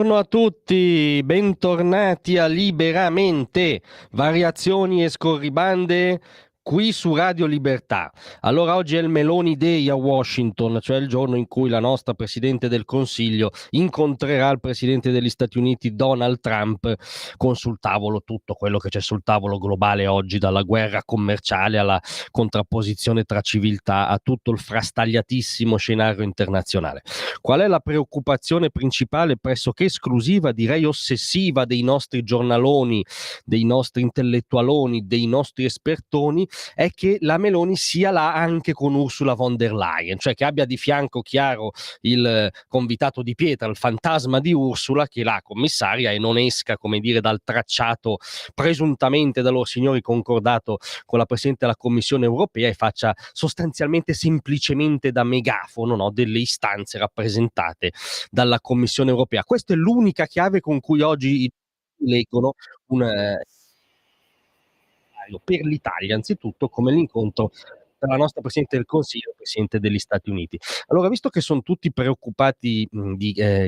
Buongiorno a tutti, bentornati a Liberamente, variazioni e scorribande qui su Radio Libertà. Allora oggi è il Meloni Day a Washington, cioè il giorno in cui la nostra Presidente del Consiglio incontrerà il Presidente degli Stati Uniti Donald Trump con sul tavolo tutto quello che c'è sul tavolo globale oggi, dalla guerra commerciale alla contrapposizione tra civiltà a tutto il frastagliatissimo scenario internazionale. Qual è la preoccupazione principale, pressoché esclusiva, direi ossessiva, dei nostri giornaloni, dei nostri intellettualoni, dei nostri espertoni? È che la Meloni sia là anche con Ursula von der Leyen, cioè che abbia di fianco chiaro il convitato di pietra, il fantasma di Ursula, che è la commissaria, e non esca, come dire, dal tracciato presuntamente da loro signori concordato con la Presidente della Commissione europea e faccia sostanzialmente semplicemente da megafono, no, delle istanze rappresentate dalla Commissione europea. Questa è l'unica chiave con cui oggi leggono un per l'Italia, anzitutto, come l'incontro tra la nostra Presidente del Consiglio e il Presidente degli Stati Uniti. Allora, visto che son tutti preoccupati,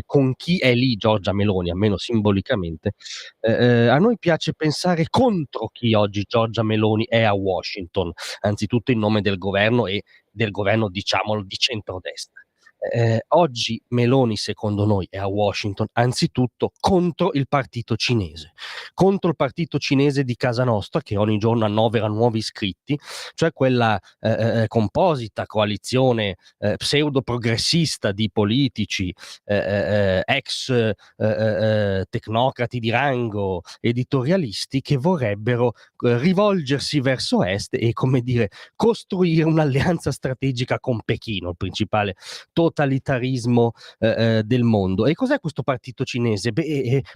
con chi è lì Giorgia Meloni, almeno simbolicamente, a noi piace pensare contro chi oggi Giorgia Meloni è a Washington, anzitutto in nome del governo e del governo, diciamolo, di centrodestra. Oggi Meloni, secondo noi, è a Washington anzitutto contro il partito cinese, contro il partito cinese di casa nostra, che ogni giorno annovera nuovi iscritti, cioè quella composita coalizione pseudo progressista di politici, ex tecnocrati di rango, editorialisti, che vorrebbero rivolgersi verso est e, come dire, costruire un'alleanza strategica con Pechino, il principale totalitarismo del mondo. E cos'è questo partito cinese?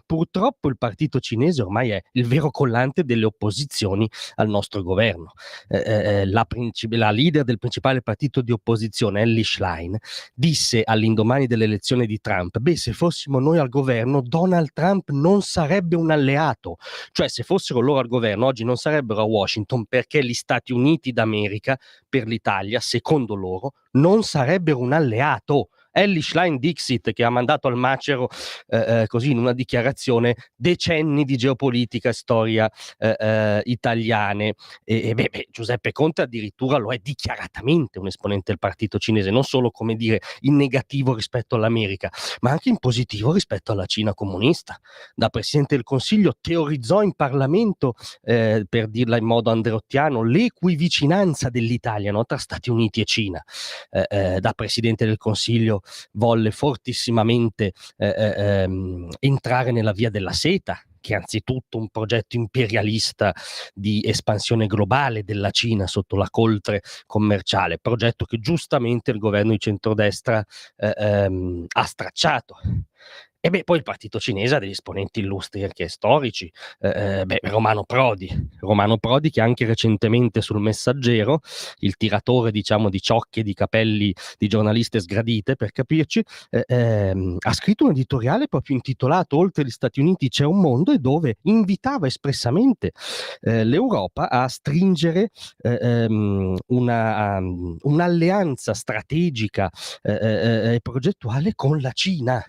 Purtroppo il partito cinese ormai è il vero collante delle opposizioni al nostro governo. La leader del principale partito di opposizione, Elly Schlein, disse all'indomani dell'elezione di Trump: beh, se fossimo noi al governo, Donald Trump non sarebbe un alleato. Cioè, se fossero loro al governo, oggi non sarebbero a Washington, perché gli Stati Uniti d'America per l'Italia, secondo loro, non sarebbero un alleato. Elly Schlein Dixit, che ha mandato al macero, così in una dichiarazione, decenni di geopolitica e storia italiane. Giuseppe Conte addirittura lo è dichiaratamente un esponente del partito cinese, non solo, come dire, in negativo rispetto all'America, ma anche in positivo rispetto alla Cina comunista. Da Presidente del Consiglio teorizzò in Parlamento, per dirla in modo andreottiano, l'equivicinanza dell'Italia, no, tra Stati Uniti e Cina. Da Presidente del Consiglio volle fortissimamente entrare nella via della seta, che è anzitutto un progetto imperialista di espansione globale della Cina sotto la coltre commerciale, progetto che giustamente il governo di centrodestra ha stracciato. Poi il partito cinese ha degli esponenti illustri anche storici, Romano Prodi, che anche recentemente sul Messaggero, il tiratore, diciamo, di ciocche di capelli di giornaliste sgradite, per capirci, ha scritto un editoriale proprio intitolato "Oltre gli Stati Uniti c'è un mondo", e dove invitava espressamente l'Europa a stringere un'alleanza strategica e progettuale con la Cina,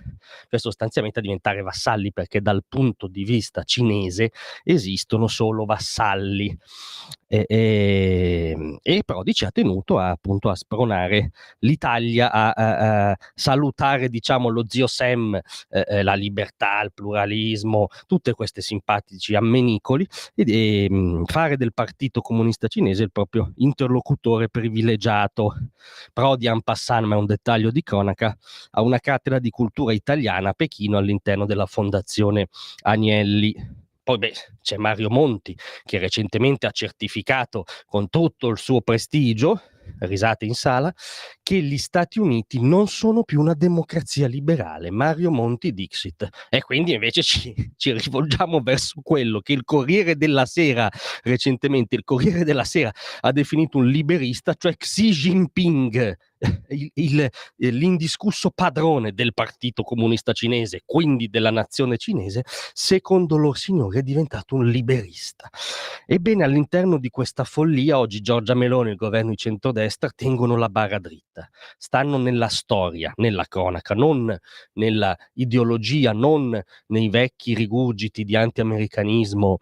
cioè sostanzialmente a diventare vassalli, perché dal punto di vista cinese esistono solo vassalli. E Prodi ci ha tenuto appunto a spronare l'Italia a salutare, diciamo, lo zio Sam, la libertà, il pluralismo, tutte queste simpatici ammenicoli, fare del Partito Comunista Cinese il proprio interlocutore privilegiato. Prodi, en passant, ma è un dettaglio di cronaca, a una cattedra di cultura italiana a Pechino all'interno della Fondazione Agnelli. Poi c'è Mario Monti, che recentemente ha certificato con tutto il suo prestigio, risate in sala, che gli Stati Uniti non sono più una democrazia liberale. Mario Monti Dixit. E quindi invece ci rivolgiamo verso quello che il Corriere della Sera, recentemente il Corriere della Sera ha definito un liberista, cioè Xi Jinping, l'indiscusso padrone del Partito Comunista Cinese, quindi della nazione cinese, secondo lor signori è diventato un liberista. Ebbene, all'interno di questa follia oggi Giorgia Meloni e il governo di centrodestra tengono la barra dritta. vita, stanno nella storia, nella cronaca, non nella ideologia, non nei vecchi rigurgiti di anti-americanismo,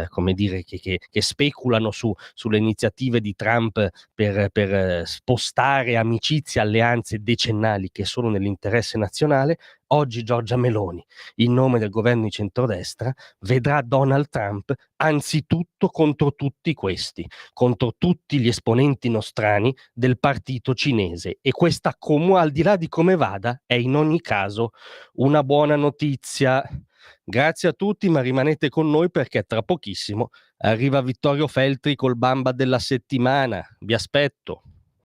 come dire, che speculano sulle iniziative di Trump per spostare amicizie, alleanze decennali che sono nell'interesse nazionale. Oggi Giorgia Meloni, in nome del governo di centrodestra, vedrà Donald Trump anzitutto contro tutti questi, contro tutti gli esponenti nostrani del partito cinese, e questa, al di là di come vada, è in ogni caso una buona notizia. Grazie a tutti, ma rimanete con noi perché tra pochissimo arriva Vittorio Feltri col Bamba della settimana. Vi aspetto.